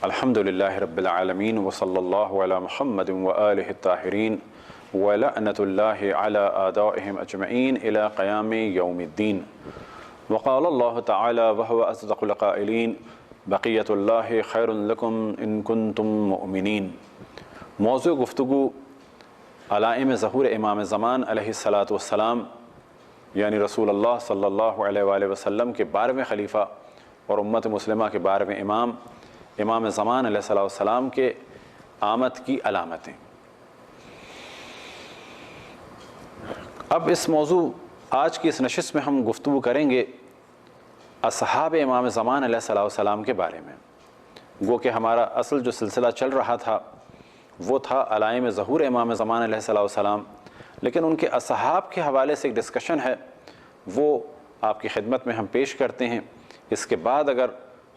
الحمدللہ رب العالمین وصلی اللہ علی محمد وآلہ الطاہرین ولعنۃ اللہ علی اعدائہم اجمعین الی قیام یوم الدین وقال اللہ تعالی وہو اصدق القائلین بقیۃ اللہ خیر لکم ان کنتم مؤمنین۔ موضوع گفتگو علائم ظہور امام زمان علیہ السلام یعنی رسول اللہ صلی اللہ علیہ وآلہ وسلم کے 12ویں خلیفہ اور امت مسلمہ کے 12ویں امام زمان علیہ السلام کے آمد کی علامتیں۔ اب اس موضوع آج کی اس نشست میں ہم گفتگو کریں گے اصحاب امام زمان علیہ السلام کے بارے میں۔ گو کہ ہمارا اصل جو سلسلہ چل رہا تھا وہ تھا علائم ظہور امام زمان علیہ السلام، لیکن ان کے اصحاب کے حوالے سے ایک ڈسکشن ہے، وہ آپ کی خدمت میں ہم پیش کرتے ہیں۔ اس کے بعد اگر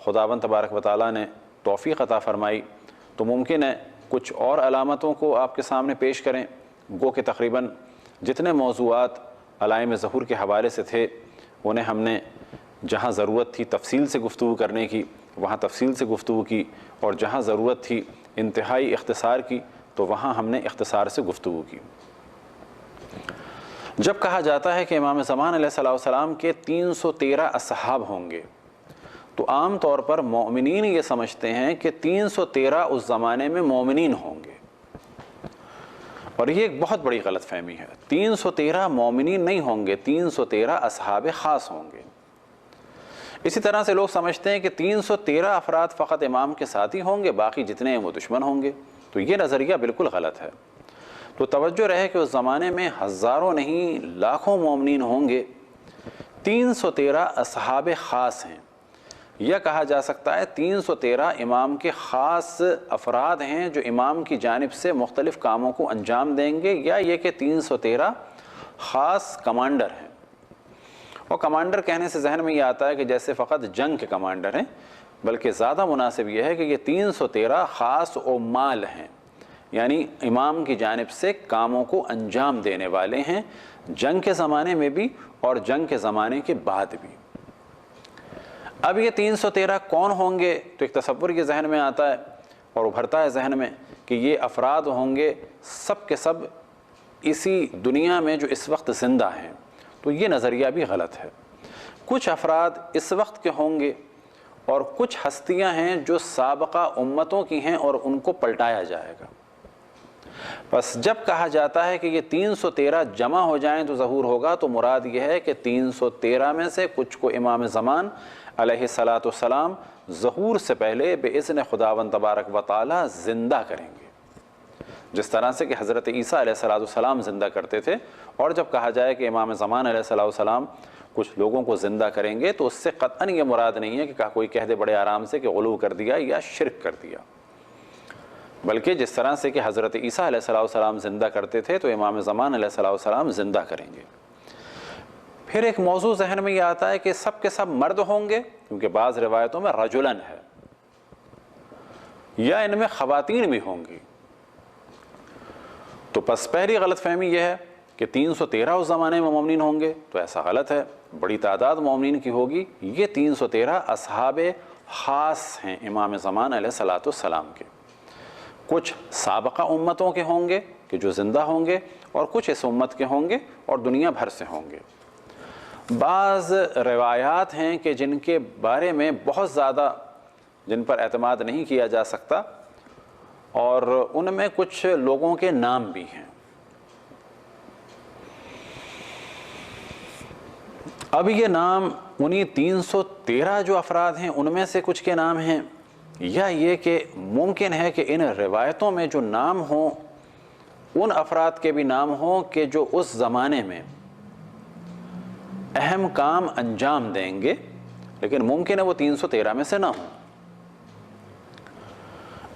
خداوند تبارک و تعالیٰ نے توفیق عطا فرمائی تو ممکن ہے کچھ اور علامتوں کو آپ کے سامنے پیش کریں۔ گو کہ تقریباً جتنے موضوعات علائم ظہور کے حوالے سے تھے انہیں ہم نے جہاں ضرورت تھی تفصیل سے گفتگو کرنے کی وہاں تفصیل سے گفتگو کی، اور جہاں ضرورت تھی انتہائی اختصار کی تو وہاں ہم نے اختصار سے گفتگو کی۔ جب کہا جاتا ہے کہ امام زمان علیہ السلام کے 313 اصحاب ہوں گے تو عام طور پر مومنین یہ سمجھتے ہیں کہ 313 اس زمانے میں مومنین ہوں گے، اور یہ ایک بہت بڑی غلط فہمی ہے۔ 313 مومنین نہیں ہوں گے، 313 اصحاب خاص ہوں گے۔ اسی طرح سے لوگ سمجھتے ہیں کہ 313 افراد فقط امام کے ساتھی ہوں گے، باقی جتنے ہیں وہ دشمن ہوں گے، تو یہ نظریہ بالکل غلط ہے۔ تو توجہ رہے کہ اس زمانے میں ہزاروں نہیں لاکھوں مومنین ہوں گے۔ 313 اصحاب خاص ہیں، یا کہا جا سکتا ہے 313 امام کے خاص افراد ہیں جو امام کی جانب سے مختلف کاموں کو انجام دیں گے، یا یہ کہ 313 خاص کمانڈر ہیں۔ اور کمانڈر کہنے سے ذہن میں یہ آتا ہے کہ جیسے فقط جنگ کے کمانڈر ہیں، بلکہ زیادہ مناسب یہ ہے کہ یہ 313 خاص عمال ہیں، یعنی امام کی جانب سے کاموں کو انجام دینے والے ہیں، جنگ کے زمانے میں بھی اور جنگ کے زمانے کے بعد بھی۔ اب یہ 313 کون ہوں گے تو ایک تصور یہ ذہن میں آتا ہے اور ابھرتا ہے ذہن میں کہ یہ افراد ہوں گے سب کے سب اسی دنیا میں جو اس وقت زندہ ہیں، تو یہ نظریہ بھی غلط ہے۔ کچھ افراد اس وقت کے ہوں گے اور کچھ ہستیاں ہیں جو سابقہ امتوں کی ہیں اور ان کو پلٹایا جائے گا۔ بس جب کہا جاتا ہے کہ یہ 313 جمع ہو جائیں تو ظہور ہوگا، تو مراد یہ ہے کہ 313 میں سے کچھ کو امام زمان علیہ السلام ظہور سے پہلے بإذن خداوند تبارک و تعالی زندہ کریں گے، جس طرح سے کہ حضرت عیسیٰ علیہ السلام زندہ کرتے تھے۔ اور جب کہا جائے کہ امام زمان علیہ السلام کچھ لوگوں کو زندہ کریں گے تو اس سے قطعاً یہ مراد نہیں ہے کہ کوئی کہہ دے بڑے آرام سے کہ غلو کر دیا یا شرک کر دیا، بلکہ جس طرح سے کہ حضرت عیسیٰ علیہ السلام زندہ کرتے تھے تو امام زمان علیہ السلام زندہ کریں گے۔ پھر ایک موضوع ذہن میں یہ آتا ہے کہ سب کے سب مرد ہوں گے، کیونکہ بعض روایتوں میں رجلن ہے، یا ان میں خواتین بھی ہوں گی۔ تو پس پہلی غلط فہمی یہ ہے کہ 313 اس زمانے میں مومنین ہوں گے، تو ایسا غلط ہے، بڑی تعداد مومنین کی ہوگی۔ یہ 313 اصحاب خاص ہیں امام زمان علیہ السلام کے۔ کچھ سابقہ امتوں کے ہوں گے کہ جو زندہ ہوں گے، اور کچھ اس امت کے ہوں گے اور دنیا بھر سے ہوں گے۔ بعض روایات ہیں کہ جن کے بارے میں بہت زیادہ جن پر اعتماد نہیں کیا جا سکتا، اور ان میں کچھ لوگوں کے نام بھی ہیں۔ اب یہ نام انہی 313 جو افراد ہیں ان میں سے کچھ کے نام ہیں، یا یہ کہ ممکن ہے کہ ان روایتوں میں جو نام ہوں ان افراد کے بھی نام ہوں کہ جو اس زمانے میں اہم کام انجام دیں گے، لیکن ممکن ہے وہ 313 میں سے نہ ہوں۔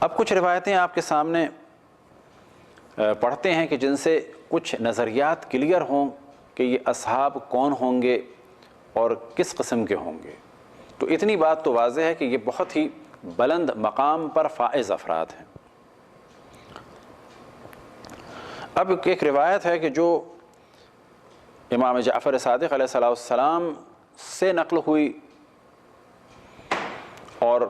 اب کچھ روایتیں آپ کے سامنے پڑھتے ہیں کہ جن سے کچھ نظریات کلیئر ہوں کہ یہ اصحاب کون ہوں گے اور کس قسم کے ہوں گے۔ تو اتنی بات تو واضح ہے کہ یہ بہت ہی بلند مقام پر فائز افراد ہیں۔ اب ایک روایت ہے کہ جو امام جعفر صادق علیہ السلام سے نقل ہوئی، اور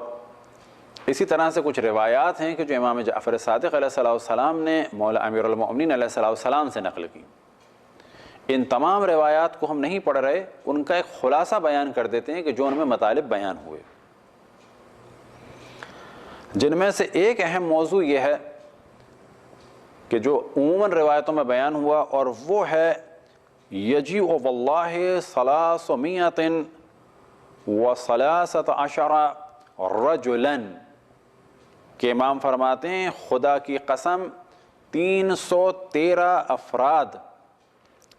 اسی طرح سے کچھ روایات ہیں کہ جو امام جعفر صادق علیہ السلام نے مولا امیر المؤمنین علیہ السلام سے نقل کی. ان تمام روایات کو ہم نہیں پڑھ رہے، ان کا ایک خلاصہ بیان کر دیتے ہیں کہ جو ان میں مطالب بیان ہوئے، جن میں سے ایک اہم موضوع یہ ہے کہ جو عموماً روایتوں میں بیان ہوا، اور وہ ہے یجیء واللہ 313 رجلا، کہ امام فرماتے ہیں خدا کی قسم 313 افراد،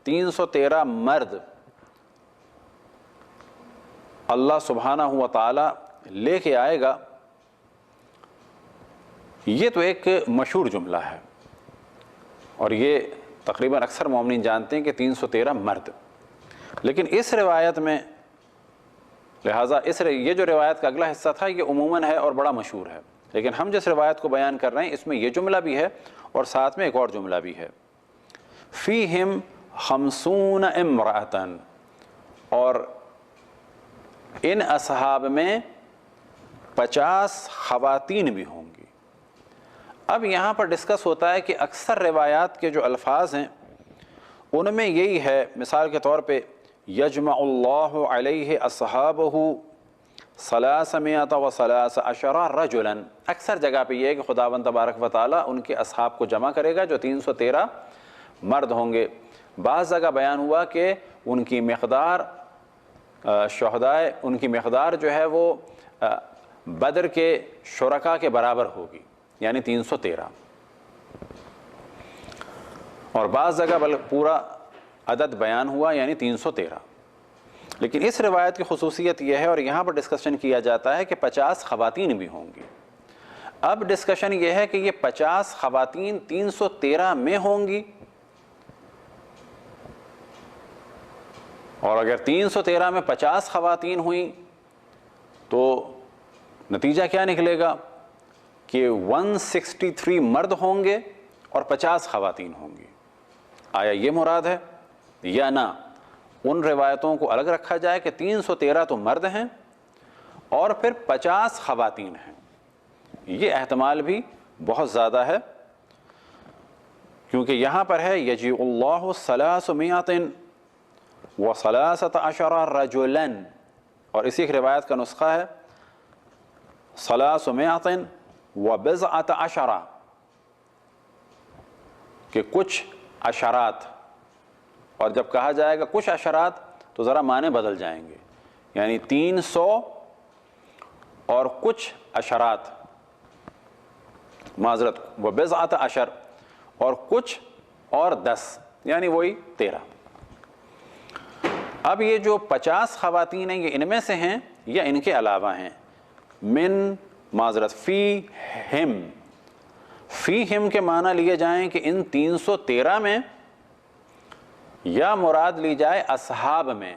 313 مرد اللہ سبحانہ و تعالی لے کے آئے گا. یہ تو ایک مشہور جملہ ہے، اور یہ تقریباً اکثر مومنین جانتے ہیں کہ 313 مرد. لیکن اس روایت میں، لہٰذا یہ جو روایت کا اگلا حصہ تھا یہ عموماً ہے اور بڑا مشہور ہے، لیکن ہم جس روایت کو بیان کر رہے ہیں اس میں یہ جملہ بھی ہے اور ساتھ میں ایک اور جملہ بھی ہے، فیہم 50 امرأۃ، اور ان اصحاب میں 50 خواتین بھی ہوں گی. اب یہاں پر ڈسکس ہوتا ہے کہ اکثر روایات کے جو الفاظ ہیں ان میں یہی ہے، مثال کے طور پہ یجمع اللہ علیہ اصحابہ 313 رجلا، اکثر جگہ پہ یہ ہے کہ خداوند تبارک و تعالیٰ ان کے اصحاب کو جمع کرے گا جو 313 مرد ہوں گے. بعض جگہ بیان ہوا کہ ان کی مقدار شہدائے، ان کی مقدار جو ہے وہ بدر کے شرکاء کے برابر ہوگی، یعنی 313. اور بعض جگہ پورا عدد بیان ہوا یعنی 313. لیکن اس روایت کی خصوصیت یہ ہے، اور یہاں پر ڈسکشن کیا جاتا ہے کہ 50 خواتین بھی ہوں گی. اب ڈسکشن یہ ہے کہ یہ 50 خواتین 313 میں ہوں گی، اور اگر 313 میں 50 خواتین ہوئیں تو نتیجہ کیا نکلے گا کہ 163 مرد ہوں گے اور 50 خواتین ہوں گی. آیا یہ مراد ہے یا نہ؟ ان روایتوں کو الگ رکھا جائے کہ 313 تو مرد ہیں اور پھر 50 خواتین ہیں. یہ احتمال بھی بہت زیادہ ہے، کیونکہ یہاں پر ہے یجیء اللہ 313 رجلا، اور اسی ایک روایت کا نسخہ ہے 319 کہ کچھ عشرات، اور جب کہا جائے گا کچھ عشرات تو ذرا معنی بدل جائیں گے، یعنی 300 اور کچھ عشرات، معذرت وبضعۃ عشر، اور کچھ اور 10، یعنی وہی 13. اب یہ جو 50 خواتین ہیں یہ ان میں سے ہیں یا ان کے علاوہ ہیں؟ فیہم کے معنی لیے جائیں کہ ان 313 میں، یا مراد لی جائے اصحاب میں،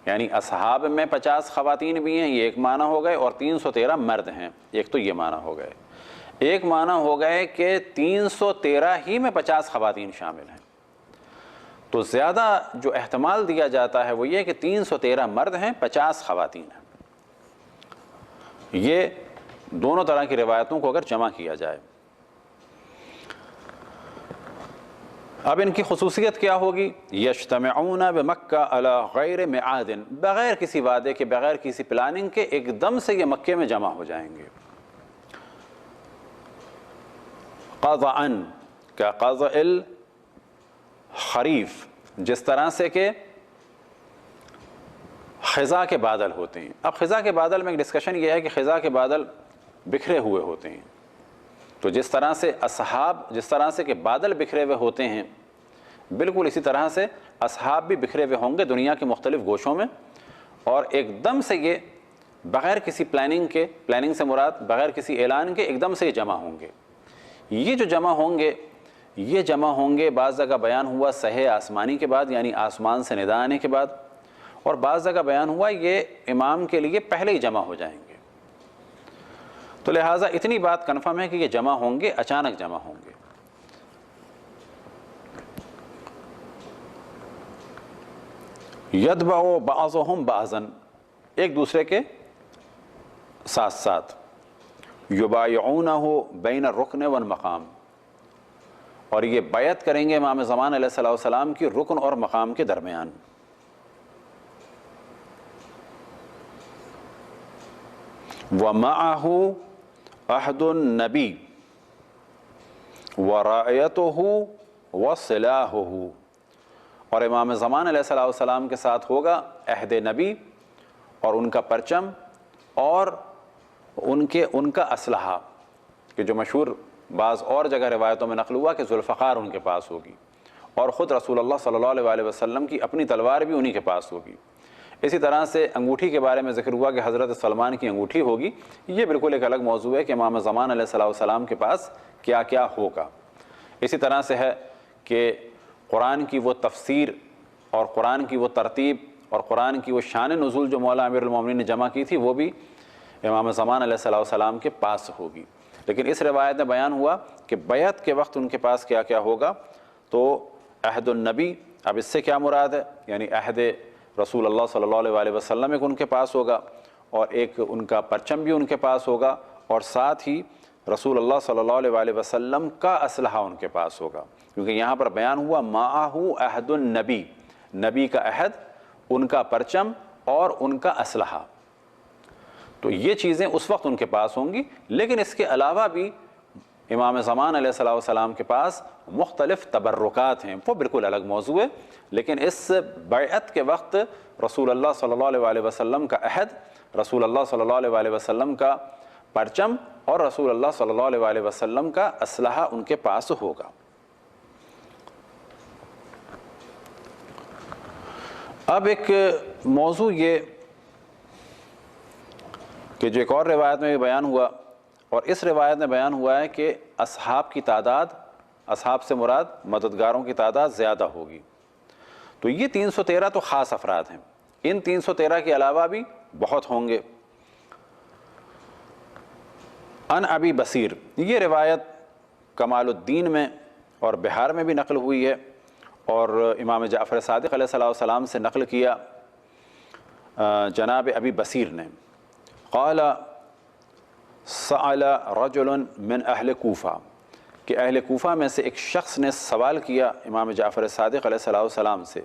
یعنی اصحاب میں 50 خواتین بھی ہیں، یہ ایک معنی ہو گئے، اور 313 مرد ہیں، ایک تو یہ معنی ہو گئے. ایک معنی ہو گئے کہ 313 ہی میں 50 خواتین شامل ہیں. تو زیادہ جو احتمال دیا جاتا ہے وہ یہ کہ 313 مرد ہیں، 50 خواتین ہیں. یہ دونوں طرح کی روایتوں کو اگر جمع کیا جائے. اب ان کی خصوصیت کیا ہوگی؟ یجتمعون بمکہ علی غیر میعاد، بغیر کسی وعدے کے، بغیر کسی پلاننگ کے ایک دم سے یہ مکے میں جمع ہو جائیں گے. قضعا کا قضع الخریف، جس طرح سے کہ خزاں کے بادل ہوتے ہیں. اب خزاں کے بادل میں ایک ڈسکشن یہ ہے کہ خزاں کے بادل بکھرے ہوئے ہوتے ہیں، تو جس طرح سے اصحاب، جس طرح سے کہ بادل بکھرے ہوئے ہوتے ہیں، بالکل اسی طرح سے اصحاب بھی بکھرے ہوئے ہوں گے دنیا کے مختلف گوشوں میں، اور ایک دم سے یہ بغیر کسی پلاننگ کے، پلاننگ سے مراد بغیر کسی اعلان کے ایک دم سے یہ جمع ہوں گے. یہ جو جمع ہوں گے، یہ جمع ہوں گے بعض جگہ بیان ہوا سحے آسمانی کے بعد، یعنی آسمان سے ندا آنے کے بعد، اور بعض جگہ بیان ہوا یہ امام کے لیے پہلے ہی جمع ہو جائیں گے. تو لہٰذا اتنی بات کنفرم ہے کہ یہ جمع ہوں گے، اچانک جمع ہوں گے. یتبع بعضهم بعضا، ایک دوسرے کے ساتھ ساتھ یبایعونہ بین الرکن والمقام، اور یہ بیعت کریں گے امام زمان علیہ الصلوۃ والسلام کی رکن اور مقام کے درمیان۔ وَمَعَهُ عَهْدُ النَّبِيِّ وَرَائِيَتُهُ وَصِلَاحُهُ، اور امام زمان علیہ الصلوۃ والسلام کے ساتھ ہوگا عہد نبی اور ان کا پرچم اور ان کا اسلحہ، کہ جو مشہور بعض اور جگہ روایتوں میں نقل ہوا کہ ذوالفقار ان کے پاس ہوگی، اور خود رسول اللہ صلی اللہ علیہ وسلم کی اپنی تلوار بھی انہی کے پاس ہوگی۔ اسی طرح سے انگوٹھی کے بارے میں ذکر ہوا کہ حضرت سلمان کی انگوٹھی ہوگی، یہ بالکل ایک الگ موضوع ہے کہ امام زمان علیہ السلام کے پاس کیا کیا ہوگا۔ اسی طرح سے ہے کہ قرآن کی وہ تفسیر اور قرآن کی وہ ترتیب اور قرآن کی وہ شان نزول جو مولا امیر المومنین نے جمع کی تھی وہ بھی امام زمان علیہ السلام کے پاس ہوگی۔ لیکن اس روایت میں بیان ہوا کہ بیعت کے وقت ان کے پاس کیا کیا ہوگا، تو عہد النبی، اب اس سے کیا مراد ہے، یعنی عہد رسول اللہ صلی اللہ علیہ وسلم ایک ان کے پاس ہوگا، اور ایک ان کا پرچم بھی ان کے پاس ہوگا، اور ساتھ ہی رسول اللہ صلی اللہ علیہ وسلم کا اسلحہ ان کے پاس ہوگا، کیونکہ یہاں پر بیان ہوا معہ عہد النبی، نبی کا عہد، ان کا پرچم اور ان کا اسلحہ، تو یہ چیزیں اس وقت ان کے پاس ہوں گی۔ لیکن اس کے علاوہ بھی امام زمان علیہ السلام کے پاس مختلف تبرکات ہیں، وہ بالکل الگ موضوع ہے، لیکن اس بیعت کے وقت رسول اللہ صلی اللہ علیہ وسلم کا عہد، رسول اللہ صلی اللہ علیہ وسلم کا پرچم اور رسول اللہ صلی اللہ علیہ وسلم کا اسلحہ ان کے پاس ہوگا۔ اب ایک موضوع یہ کہ جو ایک اور روایت میں بھی بیان ہوا، اور اس روایت میں بیان ہوا ہے کہ اصحاب کی تعداد، اصحاب سے مراد مددگاروں کی تعداد زیادہ ہوگی، تو یہ 313 تو خاص افراد ہیں، ان 313 کے علاوہ بھی بہت ہوں گے۔ ان ابی بصیر، یہ روایت کمال الدین میں اور بہار میں بھی نقل ہوئی ہے، اور امام جعفر صادق علیہ السلام سے نقل کیا جناب ابی بصیر نے، قال سأل رجل من اہل کوفہ، کہ اہل کوفہ میں سے ایک شخص نے سوال کیا امام جعفر صادق علیہ السلام سے،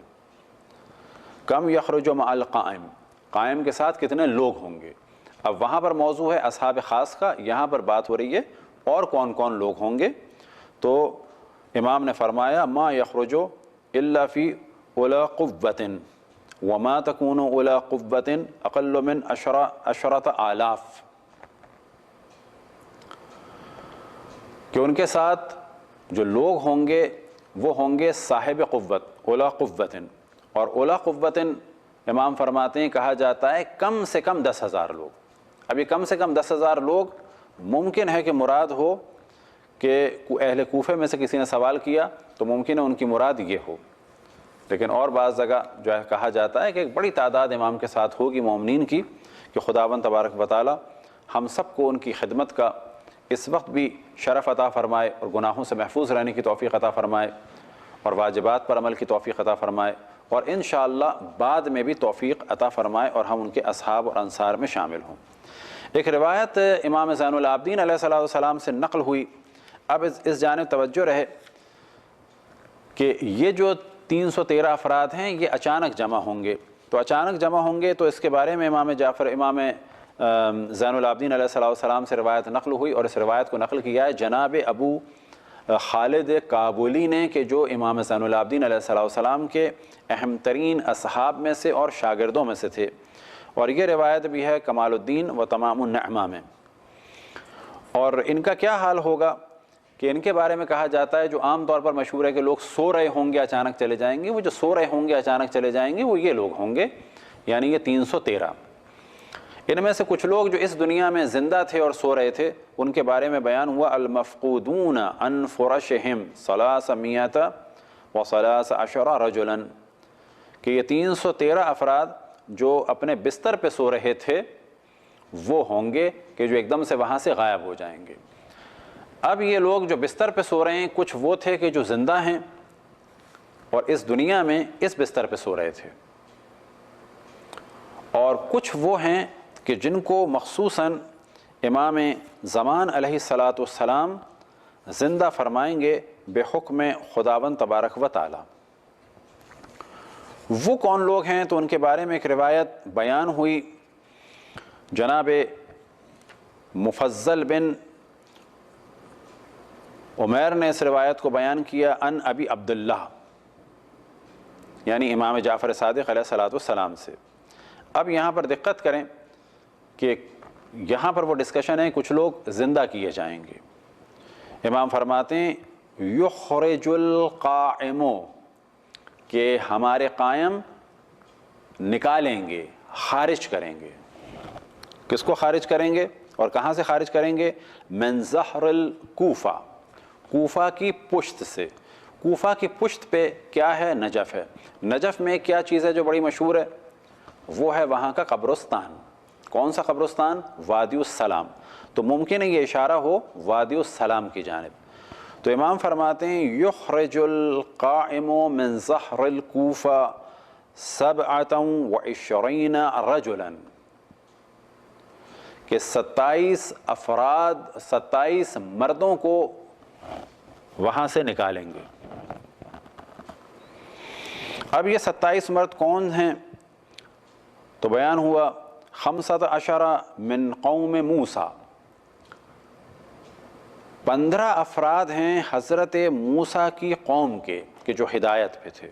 کم یخرج مع القائم، قائم کے ساتھ کتنے لوگ ہوں گے؟ اب وہاں پر موضوع ہے اصحاب خاص کا، یہاں پر بات ہو رہی ہے اور کون کون لوگ ہوں گے، تو امام نے فرمایا ما یخرج الا فی اولی قوۃ وما تکون اولی قوۃ اقل من عشرۃ آلاف، کہ ان کے ساتھ جو لوگ ہوں گے وہ ہوں گے صاحب قوت، اولی قوۃ، اور اولی قوت امام فرماتے ہیں کہا جاتا ہے کم سے کم 10,000 لوگ۔ اب یہ کم سے کم 10,000 لوگ ممکن ہے کہ مراد ہو کہ اہل کوفے میں سے کسی نے سوال کیا تو ممکن ہے ان کی مراد یہ ہو، لیکن اور بعض جگہ جو ہے کہا جاتا ہے کہ ایک بڑی تعداد امام کے ساتھ ہوگی مومنین کی، کہ خداوند تبارک و تعالی ہم سب کو ان کی خدمت کا اس وقت بھی شرف عطا فرمائے اور گناہوں سے محفوظ رہنے کی توفیق عطا فرمائے اور واجبات پر عمل کی توفیق عطا فرمائے، اور انشاءاللہ بعد میں بھی توفیق عطا فرمائے اور ہم ان کے اصحاب اور انصار میں شامل ہوں۔ ایک روایت امام زین العابدین علیہ السلام سے نقل ہوئی، اب اس جانب توجہ رہے کہ یہ جو 313 افراد ہیں یہ اچانک جمع ہوں گے، تو اچانک جمع ہوں گے تو اس کے بارے میں امام زین العابدین علیہ السلام سے روایت نقل ہوئی، اور اس روایت کو نقل کیا ہے جناب ابو خالد کابلی نے، کہ جو امام زین العابدین علیہ السلام کے اہم ترین اصحاب میں سے اور شاگردوں میں سے تھے، اور یہ روایت بھی ہے کمال الدین و تمام النعمہ میں۔ اور ان کا کیا حال ہوگا کہ ان کے بارے میں کہا جاتا ہے، جو عام طور پر مشہور ہے کہ لوگ سو رہے ہوں گے اچانک چلے جائیں گے، وہ جو سو رہے ہوں گے اچانک چلے جائیں گے وہ یہ لوگ ہوں گے، یعنی یہ 313۔ ان میں سے کچھ لوگ جو اس دنیا میں زندہ تھے اور سو رہے تھے ان کے بارے میں بیان ہوا المفقودون عن فرشہم 313 و13 رجلا، کہ یہ 313 افراد جو اپنے بستر پہ سو رہے تھے وہ ہوں گے کہ جو ایک دم سے وہاں سے غائب ہو جائیں گے۔ اب یہ لوگ جو بستر پہ سو رہے ہیں کچھ وہ تھے کہ جو زندہ ہیں اور اس دنیا میں اس بستر پہ سو رہے تھے، اور کچھ وہ ہیں کہ جن کو مخصوصاً امام زمان علیہ الصلاۃ والسلام زندہ فرمائیں گے بے حکم خداوند تبارک و تعالی۔ وہ کون لوگ ہیں؟ تو ان کے بارے میں ایک روایت بیان ہوئی، جناب مفضل بن عمیر نے اس روایت کو بیان کیا ان ابی عبداللہ، یعنی امام جعفر صادق علیہ الصلاۃ والسلام سے۔ اب یہاں پر دقت کریں کہ یہاں پر وہ ڈسکشن ہے، کچھ لوگ زندہ کیے جائیں گے۔ امام فرماتے ہیں یخرج القائم، کہ ہمارے قائم نکالیں گے، خارج کریں گے۔ کس کو خارج کریں گے اور کہاں سے خارج کریں گے؟ من ظہر الکوفہ، کوفہ کی پشت سے۔ کوفہ کی پشت پہ کیا ہے؟ نجف ہے۔ نجف میں کیا چیز ہے جو بڑی مشہور ہے؟ وہ ہے وہاں کا قبرستان۔ کون سا قبرستان؟ وادی السلام۔ تو ممکن ہے یہ اشارہ ہو وادی السلام کی جانب۔ تو امام فرماتے ہیں یخرج القائم من ظہر الکوفہ 27 رجلا، کہ 27 افراد، 27 مردوں کو وہاں سے نکالیں گے۔ اب یہ 27 مرد کون ہیں؟ تو بیان ہوا 15 من قوم موسیٰ، 15 افراد ہیں حضرت موسیٰ کی قوم کے کہ جو ہدایت پہ تھے۔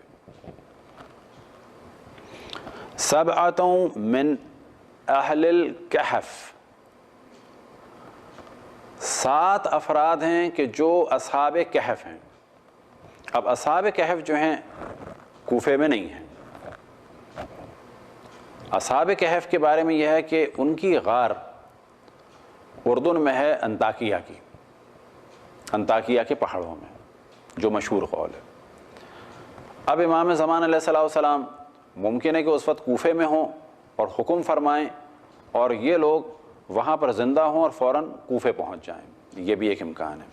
7 من اہل الکہف، 7 افراد ہیں کہ جو اصحاب کہف ہیں۔ اب اصحاب کہف جو ہیں کوفے میں نہیں ہیں۔ اصحاب کہف کے بارے میں یہ ہے کہ ان کی غار اردن میں ہے، انطاکیہ کی، انطاکیہ کے پہاڑوں میں، جو مشہور قول ہے۔ اب امام زمان علیہ الصلوۃ والسلام ممکن ہے کہ اس وقت کوفے میں ہوں اور حکم فرمائیں اور یہ لوگ وہاں پر زندہ ہوں اور فوراً کوفے پہنچ جائیں، یہ بھی ایک امکان ہے۔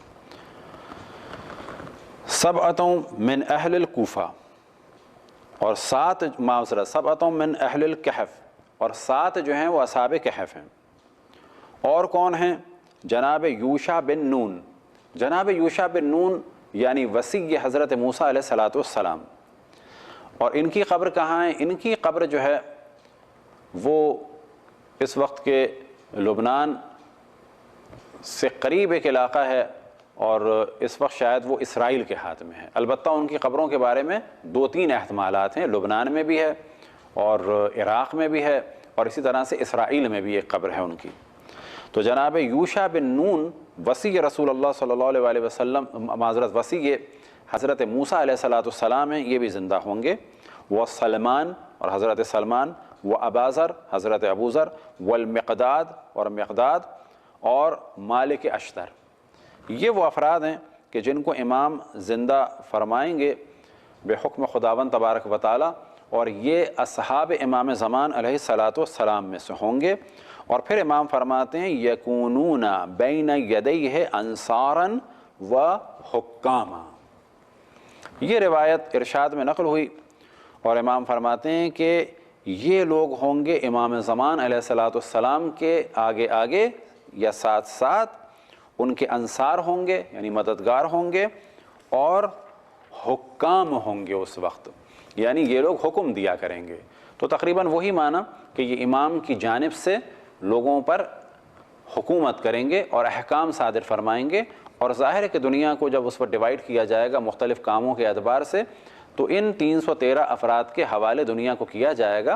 7 من اہل الکوفہ، اور 7 من اہل الکہف، اور 7 جو ہیں وہ اصحاب کہف ہیں۔ اور کون ہیں؟ جناب یوشع بن نون۔ جناب یوشع بن نون یعنی وصی حضرت موسیٰ علیہ الصلاۃ والسلام۔ اور ان کی قبر کہاں ہے؟ ان کی قبر جو ہے وہ اس وقت کے لبنان سے قریب ایک علاقہ ہے، اور اس وقت شاید وہ اسرائیل کے ہاتھ میں ہے۔ البتہ ان کی قبروں کے بارے میں 2-3 احتمالات ہیں، لبنان میں بھی ہے اور عراق میں بھی ہے، اور اسی طرح سے اسرائیل میں بھی ایک قبر ہے ان کی۔ تو جناب یوشع بن نون وصی رسول اللہ صلی اللہ علیہ وسلم، معذرت وصی حضرت موسیٰ علیہ الصلاۃ والسلام ہیں، یہ بھی زندہ ہوں گے۔ وہ سلمان، اور حضرت سلمان، وہ اباذر، حضرت ابوذر، والمقداد، اور مقداد، اور مالک اشتر۔ یہ وہ افراد ہیں کہ جن کو امام زندہ فرمائیں گے بے حکم خداوند تبارک و تعالی، اور یہ اصحاب امام زمان علیہ الصلاۃ والسلام میں سے ہوں گے۔ اور پھر امام فرماتے ہیں یکونون بین یدیہ انصارا و حکاما۔ یہ روایت ارشاد میں نقل ہوئی، اور امام فرماتے ہیں کہ یہ لوگ ہوں گے امام زمان علیہ الصلاۃ والسلام کے آگے آگے یا ساتھ ساتھ، ان کے انصار ہوں گے یعنی مددگار ہوں گے، اور حکام ہوں گے اس وقت، یعنی یہ لوگ حکم دیا کریں گے۔ تو تقریباً وہی معنی کہ یہ امام کی جانب سے لوگوں پر حکومت کریں گے اور احکام صادر فرمائیں گے۔ اور ظاہر ہے کہ دنیا کو جب اس پر ڈیوائیڈ کیا جائے گا مختلف کاموں کے اعتبار سے، تو ان 313 افراد کے حوالے دنیا کو کیا جائے گا،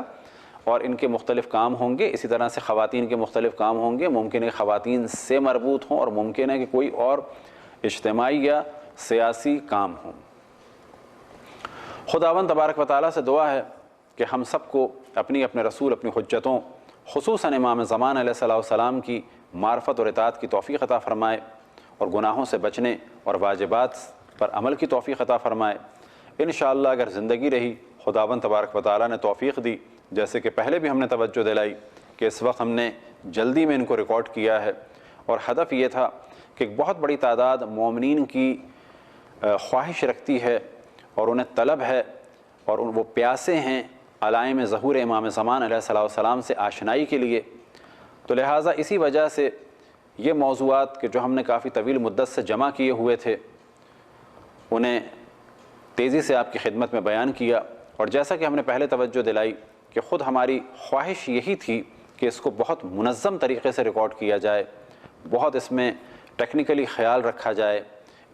اور ان کے مختلف کام ہوں گے۔ اسی طرح سے خواتین کے مختلف کام ہوں گے، ممکن ہے خواتین سے مربوط ہوں، اور ممکن ہے کہ کوئی اور اجتماعی یا سیاسی کام ہوں۔ خداوند تبارک و تعالیٰ سے دعا ہے کہ ہم سب کو اپنی اپنے رسول، اپنی حجتوں، خصوصاً امام زمان علیہ الصلوۃ والسلام کی معرفت اور اطاعت کی توفیق عطا فرمائے، اور گناہوں سے بچنے اور واجبات پر عمل کی توفیق عطا فرمائے۔ انشاءاللہ اگر زندگی رہی، خداوند تبارک و تعالیٰ نے توفیق دی، جیسے کہ پہلے بھی ہم نے توجہ دلائی کہ اس وقت ہم نے جلدی میں ان کو ریکارڈ کیا ہے، اور ہدف یہ تھا کہ ایک بہت بڑی تعداد مومنین کی خواہش رکھتی ہے اور انہیں طلب ہے اور وہ پیاسے ہیں علائم ظہور امام زمان علیہ السلام سے آشنائی کے لیے۔ تو لہٰذا اسی وجہ سے یہ موضوعات کہ جو ہم نے کافی طویل مدت سے جمع کیے ہوئے تھے انہیں تیزی سے آپ کی خدمت میں بیان کیا، اور جیسا کہ ہم نے پہلے توجہ دلائی کہ خود ہماری خواہش یہی تھی کہ اس کو بہت منظم طریقے سے ریکارڈ کیا جائے، بہت اس میں ٹیکنیکلی خیال رکھا جائے،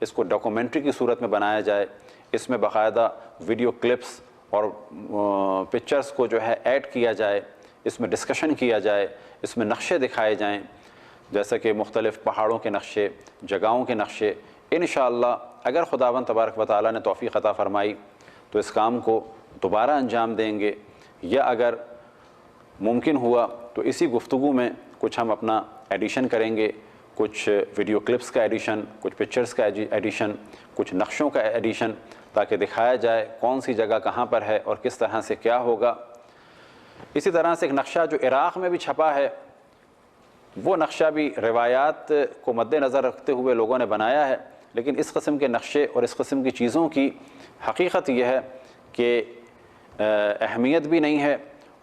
اس کو ڈاکومنٹری کی صورت میں بنایا جائے، اس میں باقاعدہ ویڈیو کلپس اور پکچرز کو جو ہے ایڈ کیا جائے، اس میں ڈسکشن کیا جائے، اس میں نقشے دکھائے جائیں، جیسا کہ مختلف پہاڑوں کے نقشے، جگہوں کے نقشے۔ انشاءاللہ اگر خداوند تبارک و تعالیٰ نے توفیق عطا فرمائی تو اس کام کو دوبارہ انجام دیں گے، یا اگر ممکن ہوا تو اسی گفتگو میں کچھ ہم اپنا ایڈیشن کریں گے، کچھ ویڈیو کلپس کا ایڈیشن، کچھ پکچرز کا ایڈیشن، کچھ نقشوں کا ایڈیشن، تاکہ دکھایا جائے کون سی جگہ کہاں پر ہے اور کس طرح سے کیا ہوگا۔ اسی طرح سے ایک نقشہ جو عراق میں بھی چھپا ہے، وہ نقشہ بھی روایات کو مد نظر رکھتے ہوئے لوگوں نے بنایا ہے، لیکن اس قسم کے نقشے اور اس قسم کی چیزوں کی حقیقت یہ ہے کہ اہمیت بھی نہیں ہے،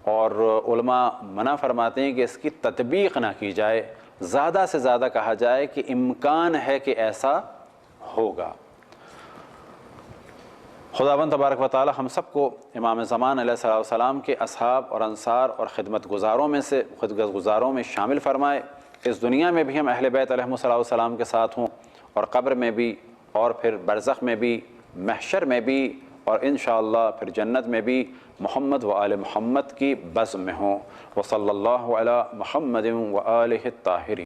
اور علماء منع فرماتے ہیں کہ اس کی تطبیق نہ کی جائے، زیادہ سے زیادہ کہا جائے کہ امکان ہے کہ ایسا ہوگا۔ خداوند تبارک و تعالی ہم سب کو امام زمان علیہ السلام کے اصحاب اور انصار اور خدمت گزاروں میں شامل فرمائے، اس دنیا میں بھی ہم اہل بیت علیہ السلام کے ساتھ ہوں، اور قبر میں بھی، اور پھر برزخ میں بھی، محشر میں بھی، اور انشاءاللہ پھر جنت میں بھی محمد و آل محمد کی بزم میں ہوں۔ وصلی اللہ علی محمد و آلہ الطاہرین۔